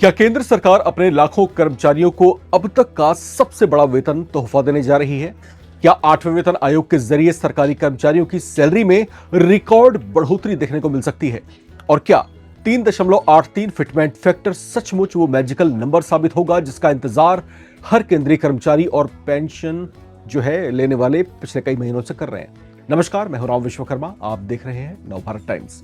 क्या केंद्र सरकार अपने लाखों कर्मचारियों को अब तक का सबसे बड़ा वेतन तोहफा देने जा रही है? क्या 8वें वेतन आयोग के जरिए सरकारी कर्मचारियों की सैलरी में रिकॉर्ड बढ़ोतरी देखने को मिल सकती है? और क्या 3.83 फिटमेंट फैक्टर सचमुच वो मैजिकल नंबर साबित होगा जिसका इंतजार हर केंद्रीय कर्मचारी और पेंशन जो है लेने वाले पिछले कई महीनों से कर रहे हैं? नमस्कार, मैं हूं राम विश्वकर्मा। आप देख रहे हैं नवभारत टाइम्स।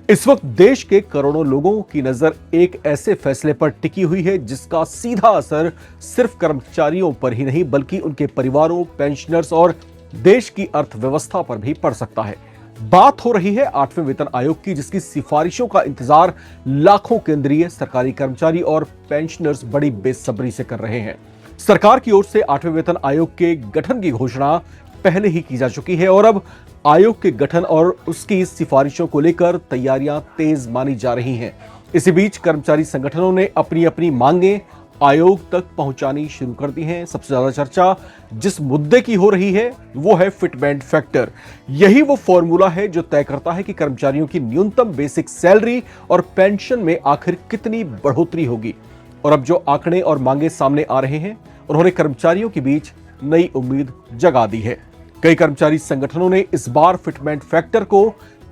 इस वक्त देश के करोड़ों लोगों की नजर एक ऐसे फैसले पर टिकी हुई है जिसका सीधा असर सिर्फ कर्मचारियों पर ही नहीं बल्कि उनके परिवारों, पेंशनर्स और देश की अर्थव्यवस्था पर भी पड़ सकता है। बात हो रही है 8वें वेतन आयोग की, जिसकी सिफारिशों का इंतजार लाखों केंद्रीय सरकारी कर्मचारी और पेंशनर्स बड़ी बेसब्री से कर रहे हैं। सरकार की ओर से 8वें वेतन आयोग के गठन की घोषणा पहले ही की जा चुकी है और अब आयोग के गठन और उसकी सिफारिशों को लेकर तैयारियां तेज मानी जा रही हैं। इसी बीच कर्मचारी संगठनों ने अपनी अपनी मांगें आयोग तक पहुंचानी शुरू कर दी हैं। सबसे ज्यादा चर्चा जिस मुद्दे की हो रही है वो है फिटमेंट फैक्टर। यही वो फॉर्मूला है जो तय करता है कि कर्मचारियों की न्यूनतम बेसिक सैलरी और पेंशन में आखिर कितनी बढ़ोतरी होगी। और अब जो आंकड़े और मांगे सामने आ रहे हैं उन्होंने कर्मचारियों के बीच नई उम्मीद जगा दी है। कई कर्मचारी संगठनों ने इस बार फिटमेंट फैक्टर को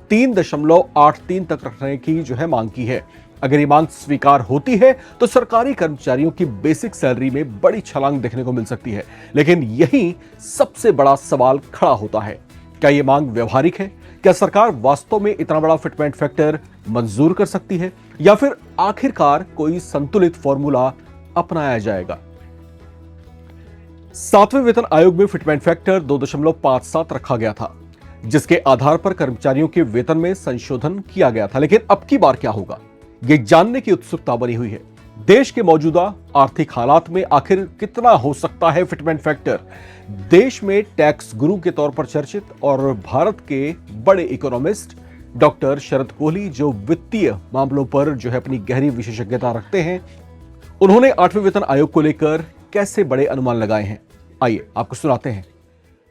3.83 तक रखने की जो है मांग की है। अगर ये मांग स्वीकार होती है तो सरकारी कर्मचारियों की बेसिक सैलरी में बड़ी छलांग देखने को मिल सकती है। लेकिन यही सबसे बड़ा सवाल खड़ा होता है, क्या ये मांग व्यवहारिक है? क्या सरकार वास्तव में इतना बड़ा फिटमेंट फैक्टर मंजूर कर सकती है या फिर आखिरकार कोई संतुलित फॉर्मूला अपनाया जाएगा? 7वें वेतन आयोग में फिटमेंट फैक्टर 2.57 रखा गया था, जिसके आधार पर कर्मचारियों के वेतन में संशोधन किया गया था। लेकिन अब की बार क्या होगा, यह जानने की उत्सुकता बनी हुई है। देश के मौजूदा आर्थिक हालात में आखिर कितना हो सकता है फिटमेंट फैक्टर? देश में टैक्स गुरु के तौर पर चर्चित और भारत के बड़े इकोनॉमिस्ट डॉक्टर शरद कोहली, जो वित्तीय मामलों पर जो है अपनी गहरी विशेषज्ञता रखते हैं, उन्होंने 8वें वेतन आयोग को लेकर कैसे बड़े अनुमान लगाए हैं, आइए आपको सुनाते हैं।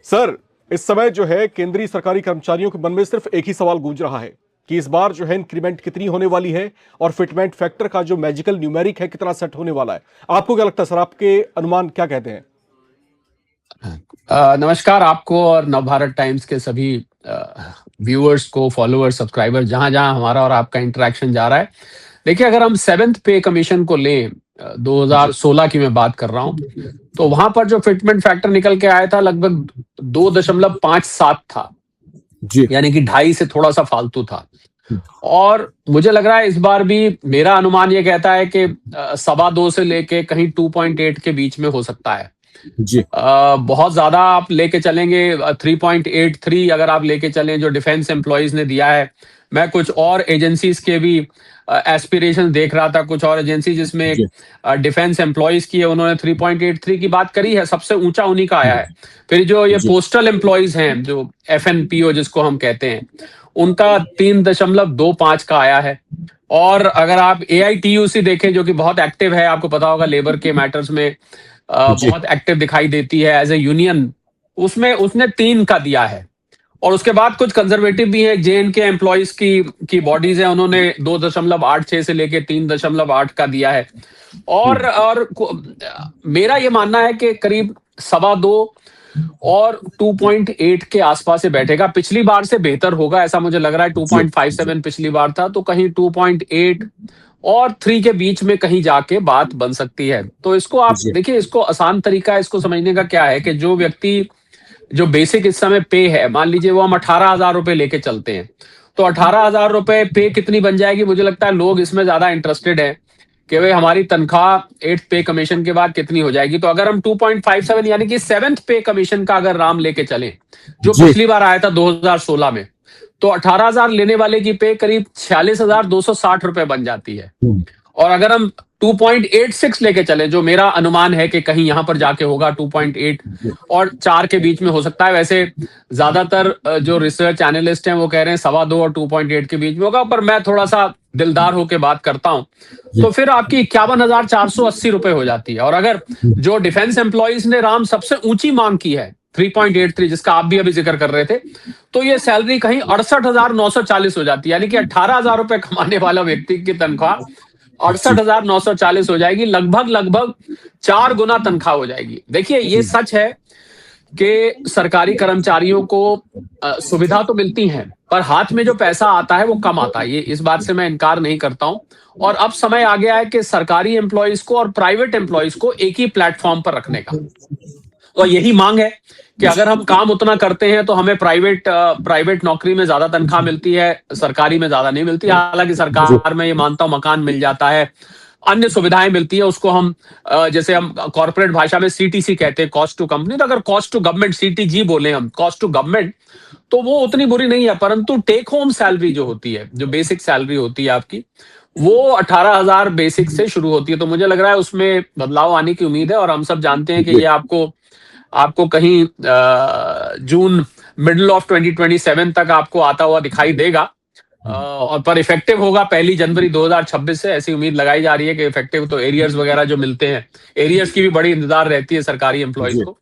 सर, इस समय जो है केंद्रीय सरकारी कर्मचारियों के मन में सिर्फ एक ही सवाल गूंज रहा है कि इस बार जो है इंक्रीमेंट कितनी होने वाली है और फिटमेंट फैक्टर का जो मैजिकल न्यूमेरिक है कितना सेट होने वाला है। आपको क्या लगता है सर, आपके अनुमान क्या कहते हैं? नमस्कार आपको और नवभारत टाइम्स के सभी व्यूअर्स को, फॉलोअर्स, सब्सक्राइबर, जहां जहां हमारा और आपका इंटरेक्शन जा रहा है। देखिए, अगर हम 7th पे कमीशन को लें, 2016 की मैं बात कर रहा हूं, तो वहां पर जो फिटमेंट फैक्टर निकल के आया था लगभग 2.57 था जी, यानी कि 2.5 से थोड़ा सा फालतू था। और मुझे लग रहा है इस बार भी मेरा अनुमान ये कहता है कि 2.25 से लेके कहीं 2.8 के बीच में हो सकता है जी। बहुत ज्यादा आप लेके चलेंगे 3.83 अगर आप लेके चलें जो डिफेंस एम्प्लॉइज ने दिया है। मैं कुछ और एजेंसीज के भी एस्पिरेशन देख रहा था, कुछ और एजेंसी जिसमें डिफेंस एम्प्लॉइज की है, उन्होंने 3.83 की बात करी है, सबसे ऊंचा उन्हीं का आया है। फिर जो ये पोस्टल एम्प्लॉइज हैं, जो FNPO जिसको हम कहते हैं, उनका 3.25 का आया है। और अगर आप AITUC देखें, जो कि बहुत एक्टिव है, आपको पता होगा लेबर के मैटर्स में बहुत एक्टिव दिखाई देती है एज ए यूनियन, उसमें उसने 3 का दिया है। और उसके बाद कुछ कंजर्वेटिव भी है, JNK एम्प्लॉइज की बॉडीज है, उन्होंने 2.86 से लेके 3.8 का दिया है। और मेरा ये मानना है कि करीब 2.25 और 2.8 के आसपास से बैठेगा। पिछली बार से बेहतर होगा ऐसा मुझे लग रहा है। 2.57 पिछली बार था, तो कहीं 2.8 और 3 के बीच में कहीं जाके बात बन सकती है। तो इसको आप देखिए, इसको आसान तरीका इसको समझने का क्या है कि जो व्यक्ति जो बेसिक इस समय पे है, मान लीजिए वो हम 18,000 रुपए लेके चलते हैं, तो 18,000 रुपए पे कितनी बन जाएगी? मुझे लगता है लोग इसमें ज्यादा इंटरेस्टेड है कि भाई हमारी तनख्वाह 8th पे कमीशन के बाद कितनी हो जाएगी। तो अगर हम 2.57 यानी कि 7th पे कमीशन का अगर राम लेके चलें, जो पिछली बार आया था 2016 में, तो 18,000 लेने वाले की पे करीब 46,260 रुपए बन जाती है। और अगर हम 2.86 लेके चले, जो मेरा अनुमान है कि कहीं यहां पर जाके होगा 2.8 और 4 के बीच में हो सकता है। वैसे ज्यादातर जो रिसर्च एनालिस्ट हैं वो कह रहे हैं 2.25 और 2.8 के बीच में होगा, पर मैं थोड़ा सा दिलदार होके बात करता हूं, तो फिर आपकी 51,480 रुपए हो जाती है। और अगर जो डिफेंस एम्प्लॉइज ने राम सबसे ऊंची मांग की है 3.83, जिसका आप भी अभी जिक्र कर रहे थे, तो ये सैलरी कहीं 68,940 हो जाती है। यानी कि 18,000 रुपए कमाने वाला व्यक्ति की तनख्वाह 68,940 हो जाएगी, लगभग 4 गुना तनख्वाह हो जाएगी। देखिए, ये सच है कि सरकारी कर्मचारियों को सुविधा तो मिलती है, पर हाथ में जो पैसा आता है वो कम आता है। ये इस बात से मैं इनकार नहीं करता हूं। और अब समय आ गया है कि सरकारी एम्प्लॉयज को और प्राइवेट एम्प्लॉयज को एक ही प्लेटफॉर्म पर रखने का। और यही मांग है कि अगर हम काम उतना करते हैं तो हमें प्राइवेट नौकरी में ज्यादा तनख्वाह मिलती है, सरकारी में ज्यादा नहीं मिलती। हालांकि सरकार में ये मानता हूं मकान मिल जाता है, अन्य सुविधाएं मिलती है, उसको हम जैसे हम कॉर्पोरेट भाषा में सीटीसी कहते हैं, कॉस्ट टू कंपनी। तो अगर कॉस्ट टू गवर्नमेंट सीटीजी बोले हम, कॉस्ट टू गवर्नमेंट, तो वो उतनी बुरी नहीं है। परंतु टेक होम सैलरी जो होती है, जो बेसिक सैलरी होती है आपकी, वो 18,000 बेसिक से शुरू होती है। तो मुझे लग रहा है उसमें बदलाव आने की उम्मीद है। और हम सब जानते हैं कि ये आपको कहीं जून मिडिल ऑफ 2027 तक आपको आता हुआ दिखाई देगा। और पर इफेक्टिव होगा 1 जनवरी 2026 से, ऐसी उम्मीद लगाई जा रही है कि इफेक्टिव। तो एरियर्स वगैरह जो मिलते हैं, एरियर्स की भी बड़ी इंतजार रहती है सरकारी एम्प्लॉयज को,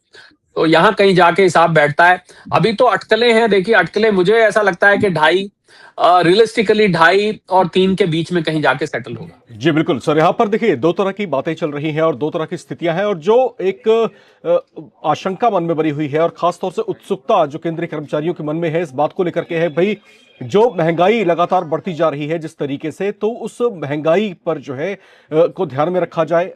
तो यहाँ कहीं जाके हिसाब बैठता है। अभी तो अटकलें हैं, देखिए अटकलें मुझे ऐसा लगता है कि 2.5 रियलिस्टिकली 2.5 और 3 के बीच में कहीं जाके सेटल होगा। जी बिल्कुल सर, यहाँ पर देखिए दो तरह की बातें चल रही हैं और दो तरह की स्थितियां हैं, और जो एक आशंका मन में बनी हुई है और खासतौर से उत्सुकता जो केंद्रीय कर्मचारियों के मन में है इस बात को लेकर के है, भाई जो महंगाई लगातार बढ़ती जा रही है जिस तरीके से, तो उस महंगाई पर जो है को ध्यान में रखा जाए,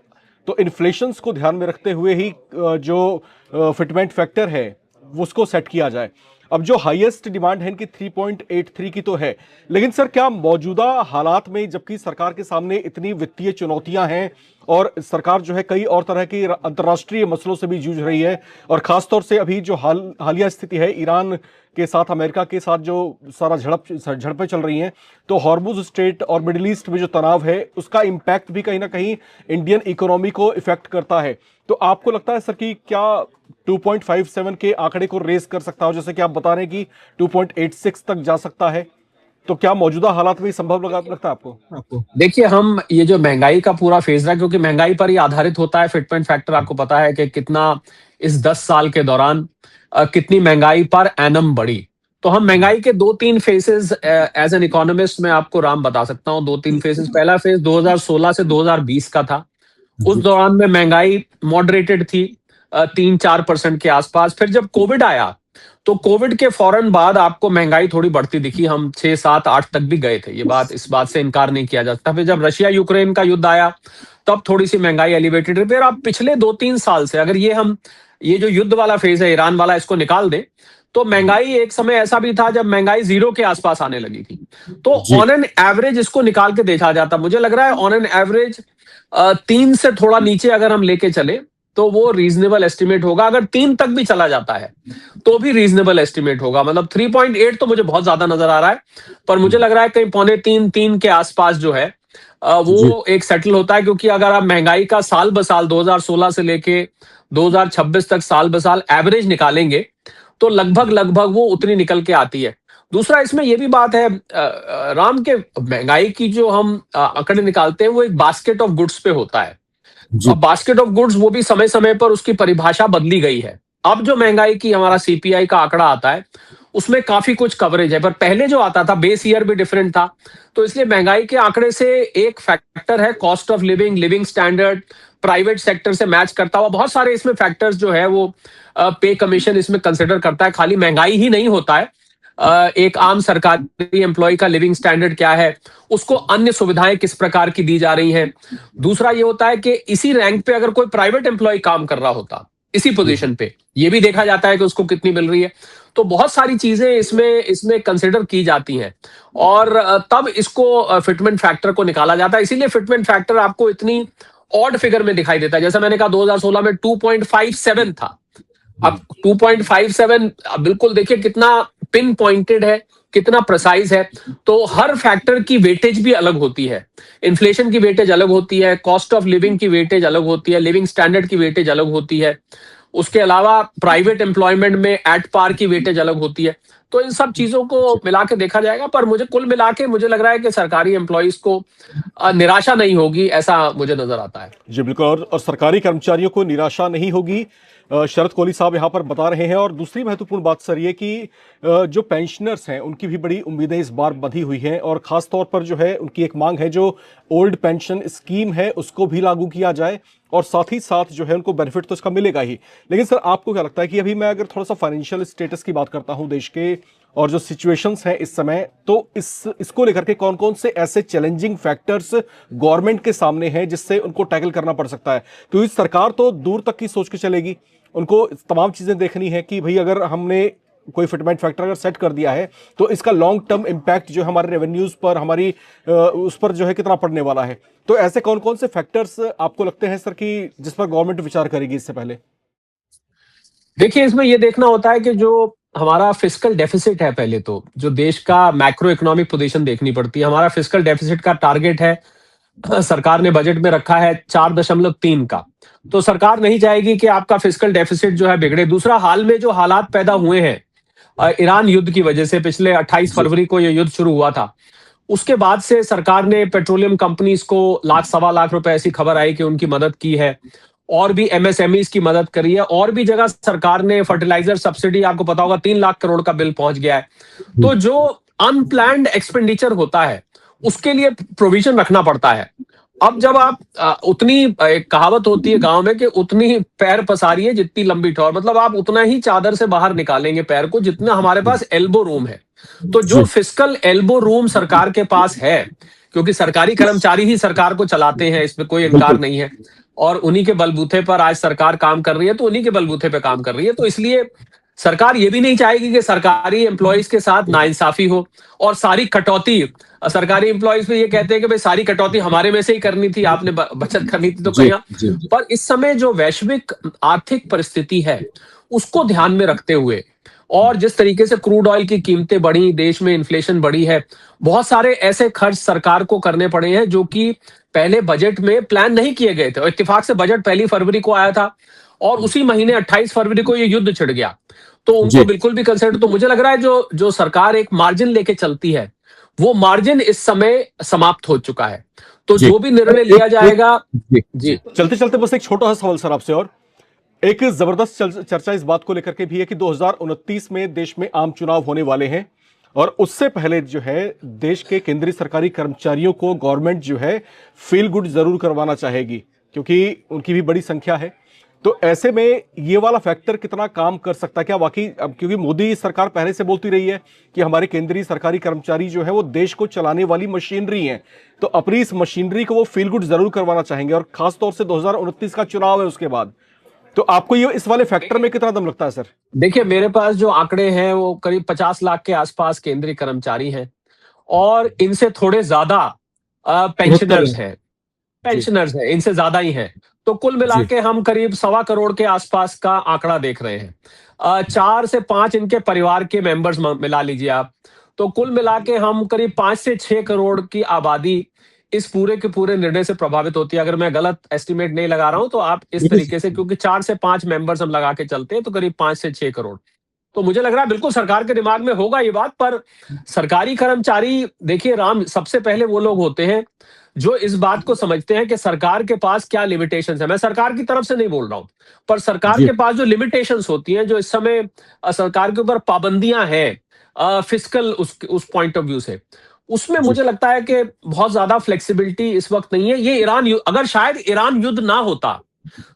तो इन्फ्लेशंस को ध्यान में रखते हुए ही जो फिटमेंट फैक्टर है उसको सेट किया जाए। अब जो हाईएस्ट डिमांड है इनकी 3.83 की तो है, लेकिन सर क्या मौजूदा हालात में, जबकि सरकार के सामने इतनी वित्तीय चुनौतियां हैं और सरकार जो है कई और तरह की अंतर्राष्ट्रीय मसलों से भी जूझ रही है, और खासतौर से अभी जो हालिया स्थिति है ईरान के साथ, अमेरिका के साथ जो सारा झड़पें चल रही हैं, तो हॉर्मुज स्ट्रेट और मिडिल ईस्ट में जो तनाव है उसका इंपैक्ट भी कहीं ना कहीं इंडियन इकोनॉमी को इफेक्ट करता है। तो आपको लगता है सर कि क्या 2.57 के आंकड़े को रेस कर सकता हो, जैसे कि आप बता रहे हैं कि 2.86 तक जा सकता है, तो क्या मौजूदा हालात में संभव लगता है आपको? देखिए, हम ये जो महंगाई का पूरा फेज रहा है, क्योंकि महंगाई पर ही आधारित होता है फिटमेंट फैक्टर। आपको पता है कि कितना इस 10 साल के दौरान कितनी महंगाई पर एनम बढ़ी। तो हम महंगाई के 2-3 फेसेस एज एन इकोनॉमिस्ट मैं आपको राम बता सकता हूँ। 2-3 फेसेस। पहला फेज 2016 से 2020 का था। उस दौरान में महंगाई मॉडरेटेड थी, 3-4% के आसपास। फिर जब कोविड आया तो कोविड के फौरन बाद आपको महंगाई थोड़ी बढ़ती दिखी। हम 6-7-8 तक भी गए थे, इस बात से इनकार नहीं किया जा सकता। फिर जब रशिया यूक्रेन का युद्ध आया तब थोड़ी सी महंगाई एलिवेटेड रही। फिर आप पिछले 2-3 साल से अगर ये जो युद्ध वाला फेज है ईरान वाला, इसको निकाल दें, तो महंगाई एक समय ऐसा भी था जब महंगाई 0 के आसपास आने लगी थी। तो ऑन एन एवरेज इसको निकाल के देखा जाता, मुझे लग रहा है ऑन एन एवरेज 3 से थोड़ा नीचे अगर हम लेके चले तो वो रीजनेबल एस्टिमेट होगा। अगर 3 तक भी चला जाता है तो भी रीजनेबल एस्टिमेट होगा। मतलब 3.8 तो मुझे बहुत ज्यादा नजर आ रहा है, पर मुझे लग रहा है कहीं 2.75-3 के आसपास जो है वो एक सेटल होता है। क्योंकि अगर आप महंगाई का साल ब साल 2016 से लेके 2026 तक साल ब साल एवरेज निकालेंगे तो लगभग वो उतनी निकल के आती है। दूसरा इसमें यह भी बात है राम, के महंगाई की जो हम आंकड़े निकालते हैं वो एक बास्केट ऑफ गुड्स पे होता है। अब बास्केट ऑफ गुड्स वो भी समय समय पर उसकी परिभाषा बदली गई है। अब जो महंगाई की हमारा सीपीआई का आंकड़ा आता है उसमें काफी कुछ कवरेज है, पर पहले जो आता था बेस ईयर भी डिफरेंट था। तो इसलिए महंगाई के आंकड़े से एक फैक्टर है cost of living standard, private sector से मैच करता हुआ बहुत सारे इसमें फैक्टर्स जो है वो पे कमीशन इसमें कंसिडर करता है। खाली महंगाई ही नहीं होता है, एक आम सरकारी एम्प्लॉय का लिविंग स्टैंडर्ड क्या है, उसको अन्य सुविधाएं किस प्रकार की दी जा रही हैं। दूसरा ये होता है कि इसी रैंक पे अगर कोई प्राइवेट एम्प्लॉय काम कर रहा होता इसी पोजीशन पे, ये भी देखा जाता है कि उसको कितनी मिल रही है। तो बहुत सारी चीजें इसमें कंसिडर की जाती हैं और तब इसको फिटमेंट फैक्टर को निकाला जाता है। इसीलिए फिटमेंट फैक्टर आपको इतनी ऑड फिगर में दिखाई देता है। जैसा मैंने कहा 2016 में 2.57 था, अब 2.57 बिल्कुल देखिए कितना पिन पॉइंटेड है, कितना प्रिसाइज है। तो हर फैक्टर की वेटेज भी अलग होती है। इन्फ्लेशन की वेटेज अलग होती है, कॉस्ट ऑफ लिविंग की वेटेज अलग होती है, लिविंग स्टैंडर्ड की वेटेज अलग होती है। उसके अलावा प्राइवेट एम्प्लॉयमेंट में एट पार की वेटेज अलग होती है। तो इन सब चीजों को मिला के देखा जाएगा, पर मुझे कुल मिला के मुझे लग रहा है कि सरकारी एम्प्लॉइज को निराशा नहीं होगी, ऐसा मुझे नजर आता है। जी बिल्कुल, और सरकारी कर्मचारियों को निराशा नहीं होगी, शरद कोहली साहब यहाँ पर बता रहे हैं। और दूसरी महत्वपूर्ण बात सर ये कि जो पेंशनर्स हैं उनकी भी बड़ी उम्मीदें इस बार बंधी हुई हैं, और खास तौर पर जो है उनकी एक मांग है जो ओल्ड पेंशन स्कीम है उसको भी लागू किया जाए, और साथ ही साथ जो है उनको बेनिफिट तो इसका मिलेगा ही। लेकिन सर आपको क्या लगता है कि अभी मैं अगर थोड़ा सा फाइनेंशियल स्टेटस की बात करता हूं देश के और जो सिचुएशंस हैं इस समय, तो इसको लेकर के कौन कौन से ऐसे चैलेंजिंग फैक्टर्स गवर्नमेंट के सामने हैं जिससे उनको टैकल करना पड़ सकता है? क्योंकि सरकार तो दूर तक की सोच के चलेगी, उनको तमाम चीजें देखनी है कि भाई अगर हमने कोई फिटमेंट फैक्टर अगर सेट कर दिया है तो इसका लॉन्ग टर्म इंपैक्ट जो है हमारे रेवेन्यूज पर, हमारी उस पर जो है कितना पड़ने वाला है। तो ऐसे कौन कौन से फैक्टर्स आपको लगते हैं सर कि जिस पर गवर्नमेंट विचार करेगी इससे पहले? देखिए, इसमें यह देखना होता है कि जो हमारा फिस्कल डेफिसिट है, पहले तो जो देश का मैक्रो इकोनॉमिक पोजीशन देखनी पड़ती है। हमारा फिस्कल डेफिसिट का टारगेट है, सरकार ने बजट में रखा है 4.3 का। तो सरकार नहीं चाहेगी कि आपका फिस्कल डेफिसिट जो है बिगड़े। दूसरा, हाल में जो हालात पैदा हुए हैं ईरान युद्ध की वजह से, पिछले 28 फरवरी को यह युद्ध शुरू हुआ था, उसके बाद से सरकार ने पेट्रोलियम कंपनीज को लाख सवा लाख रुपए, ऐसी खबर आई कि उनकी मदद की है, और भी एमएसएमईज की मदद करी है, और भी जगह सरकार ने फर्टिलाइजर सब्सिडी, आपको पता होगा 3 लाख करोड़ का बिल पहुंच गया है। तो जो अनप्लैंड एक्सपेंडिचर होता है उसके लिए प्रोविजन रखना पड़ता है। अब जब आप उतनी, एक कहावत होती है गांव में कि उतनी पैर पसारिए जितनी लंबी ठोर, मतलब आप उतना ही चादर से बाहर निकालेंगे पैर को जितना हमारे पास एल्बो रूम है। तो जो फिस्कल एल्बो रूम सरकार के पास है, क्योंकि सरकारी कर्मचारी ही सरकार को चलाते हैं, इसमें कोई इनकार नहीं है, और उन्हीं के बलबूते पर आज सरकार काम कर रही है, तो उन्हीं के बलबूते पे काम कर रही है। तो इसलिए सरकार ये भी नहीं चाहेगी कि सरकारी एम्प्लॉइज के साथ नाइंसाफी हो, और सारी कटौती सरकारी एम्प्लॉइज पे ये कहते हैं कि भाई सारी कटौती हमारे में से ही करनी थी, आपने बचत करनी थी तो कहीं। पर इस समय जो वैश्विक आर्थिक परिस्थिति है उसको ध्यान में रखते हुए, और जिस तरीके से क्रूड ऑयल की कीमतें बढ़ी, देश में इन्फ्लेशन बढ़ी है, बहुत सारे ऐसे खर्च सरकार को करने पड़े हैं जो कि पहले बजट में प्लान नहीं किए गए थे। और इत्तेफाक से बजट 1 फरवरी को आया था, और उसी महीने 28 फरवरी को ये युद्ध छिड़ गया, तो उनको बिल्कुल भी कंसर्न। तो मुझे लग रहा है जो जो सरकार एक मार्जिन लेके चलती है, वो मार्जिन इस समय समाप्त हो चुका है। तो जो भी निर्णय लिया जाएगा। जी, चलते चलते बस एक छोटा सा सवाल सर आपसे, और एक जबरदस्त चर्चा इस बात को लेकर के भी है कि 2029 में देश में आम चुनाव होने वाले हैं, और उससे पहले जो है देश के केंद्रीय सरकारी कर्मचारियों को गवर्नमेंट जो है फील गुड जरूर करवाना चाहेगी, क्योंकि उनकी भी बड़ी संख्या है। तो ऐसे में ये वाला फैक्टर कितना काम कर सकता है क्या वाकई? अब क्योंकि मोदी सरकार पहले से बोलती रही है कि हमारे केंद्रीय सरकारी कर्मचारी जो है वो देश को चलाने वाली मशीनरी हैं, तो अपनी इस मशीनरी को वो फील गुड जरूर करवाना चाहेंगे, और खासतौर से 2029 का चुनाव है उसके बाद। तो आपको ये इस वाले फैक्टर में कितना दम लगता है सर? देखिए, मेरे पास जो आंकड़े हैं वो करीब 50 लाख के आसपास केंद्रीय कर्मचारी हैं, और इनसे थोड़े ज्यादा पेंशनर्स हैं, इनसे ज्यादा ही हैं। तो कुल मिला के हम करीब 1.25 करोड़ के आसपास का आंकड़ा देख रहे हैं। 4 से 5 इनके परिवार के मेंबर्स मिला लीजिए आप, तो कुल मिला के हम करीब 5 से 6 करोड़ की आबादी इस पूरे के पूरे निर्णय से प्रभावित होती है। अगर मैं गलत एस्टिमेट नहीं लगा रहा हूं तो आप इस तरीके से, क्योंकि 4 से 5 मेंबर्स हम लगा के चलते हैं, तो करीब 5 से 6 करोड़। तो मुझे लग रहा है बिल्कुल सरकार के दिमाग में होगा ये बात। पर सरकारी कर्मचारी, देखिए राम, सबसे पहले वो लोग होते हैं जो इस बात को समझते हैं कि सरकार के पास क्या लिमिटेशंस है। मैं सरकार की तरफ से नहीं बोल रहा हूं, पर सरकार के पास जो लिमिटेशंस होती हैं, जो इस समय सरकार के ऊपर पाबंदियां हैं फिस्कल उस पॉइंट ऑफ व्यू से, उसमें मुझे लगता है कि बहुत ज्यादा फ्लेक्सिबिलिटी इस वक्त नहीं है। ये अगर शायद ईरान युद्ध ना होता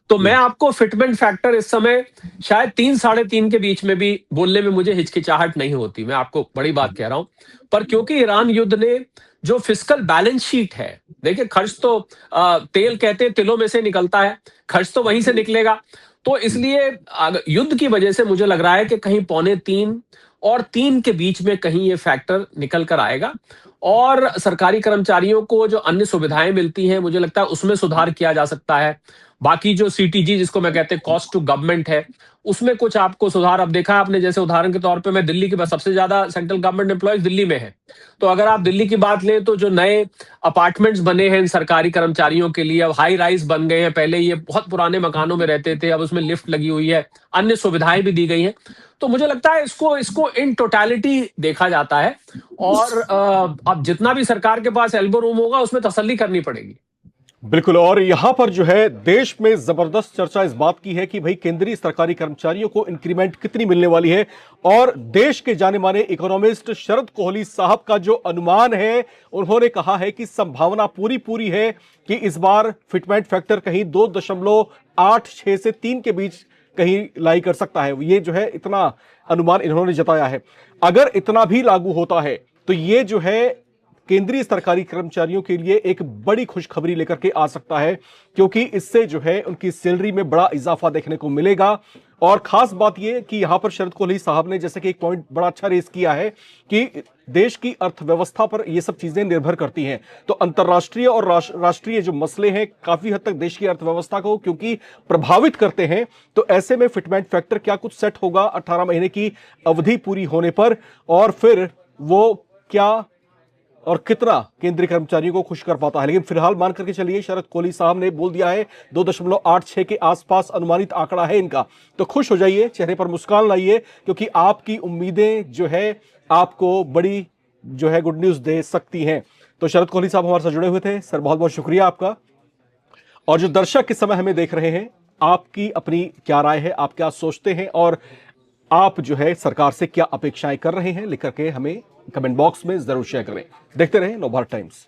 तो मैं आपको फिटमेंट फैक्टर इस समय शायद 3-3.5 के बीच में भी बोलने में मुझे हिचकिचाहट नहीं होती। मैं आपको बड़ी बात कह रहा हूं, पर क्योंकि ईरान युद्ध ने जो फिस्कल बैलेंस शीट है, देखिए खर्च तो तेल कहते हैं तिलों में से निकलता है, खर्च तो वहीं से निकलेगा। तो इसलिए युद्ध की वजह से मुझे लग रहा है कि कहीं 2.25 और 3 के बीच में कहीं ये फैक्टर निकल कर आएगा, और सरकारी कर्मचारियों को जो अन्य सुविधाएं मिलती हैं, मुझे लगता है उसमें सुधार किया जा सकता है। बाकी जो सीटीजी जिसको मैं कहते हैं कॉस्ट टू गवर्नमेंट है, उसमें कुछ आपको सुधार अब देखा आपने, जैसे उदाहरण के तौर पे मैं दिल्ली की सबसे ज्यादा सेंट्रल गवर्नमेंट एम्प्लॉयज दिल्ली में है। तो अगर आप दिल्ली की बात लें तो जो नए अपार्टमेंट्स बने हैं इन सरकारी कर्मचारियों के लिए, अब हाई राइज बन गए हैं। पहले ये बहुत पुराने मकानों में रहते थे, अब उसमें लिफ्ट लगी हुई है, अन्य सुविधाएं भी दी गई हैं। तो मुझे लगता है इसको इसको इन टोटलिटी देखा जाता है, और अब जितना भी सरकार के पास एल्बो रूम होगा उसमें तसल्ली करनी पड़ेगी। बिल्कुल। और यहां पर जो है देश में जबरदस्त चर्चा इस बात की है कि भाई केंद्रीय सरकारी कर्मचारियों को इंक्रीमेंट कितनी मिलने वाली है। और देश के जाने माने इकोनॉमिस्ट शरद कोहली साहब का जो अनुमान है, उन्होंने कहा है कि संभावना पूरी पूरी है कि इस बार फिटमेंट फैक्टर कहीं 2.86 से 3 के बीच कहीं लाई कर सकता है। ये जो है इतना अनुमान इन्होंने जताया है। अगर इतना भी लागू होता है तो ये जो है केंद्रीय सरकारी कर्मचारियों के लिए एक बड़ी खुशखबरी लेकर के आ सकता है, क्योंकि इससे जो है उनकी सैलरी में बड़ा इजाफा देखने को मिलेगा। और खास बात यह कि यहां पर शरद कोहली साहब ने जैसे कि एक पॉइंट बड़ा अच्छा रेस किया है कि देश की अर्थव्यवस्था पर यह सब चीजें निर्भर करती हैं। तो अंतर्राष्ट्रीय और राष्ट्रीय जो मसले हैं काफी हद तक देश की अर्थव्यवस्था को क्योंकि प्रभावित करते हैं, तो ऐसे में फिटमेंट फैक्टर क्या कुछ सेट होगा 18 महीने की अवधि पूरी होने पर, और फिर वो क्या और कितना केंद्रीय कर्मचारियों को खुश कर पाता है। लेकिन फिलहाल मान करके चलिए शरद कोहली साहब ने बोल दिया है 2.86 के आसपास अनुमानित आंकड़ा है इनका, तो खुश हो जाइए, चेहरे पर मुस्कान लाइए, क्योंकि आपकी उम्मीदें जो है आपको बड़ी जो है गुड न्यूज दे सकती हैं। तो शरद कोहली साहब हमारे साथ जुड़े हुए थे, सर बहुत बहुत शुक्रिया आपका। और जो दर्शक इस समय हमें देख रहे हैं, आपकी अपनी क्या राय है, आप क्या सोचते हैं और आप जो है सरकार से क्या अपेक्षाएं कर रहे हैं, लिख करके हमें कमेंट बॉक्स में जरूर शेयर करें। देखते रहें नवभारत टाइम्स।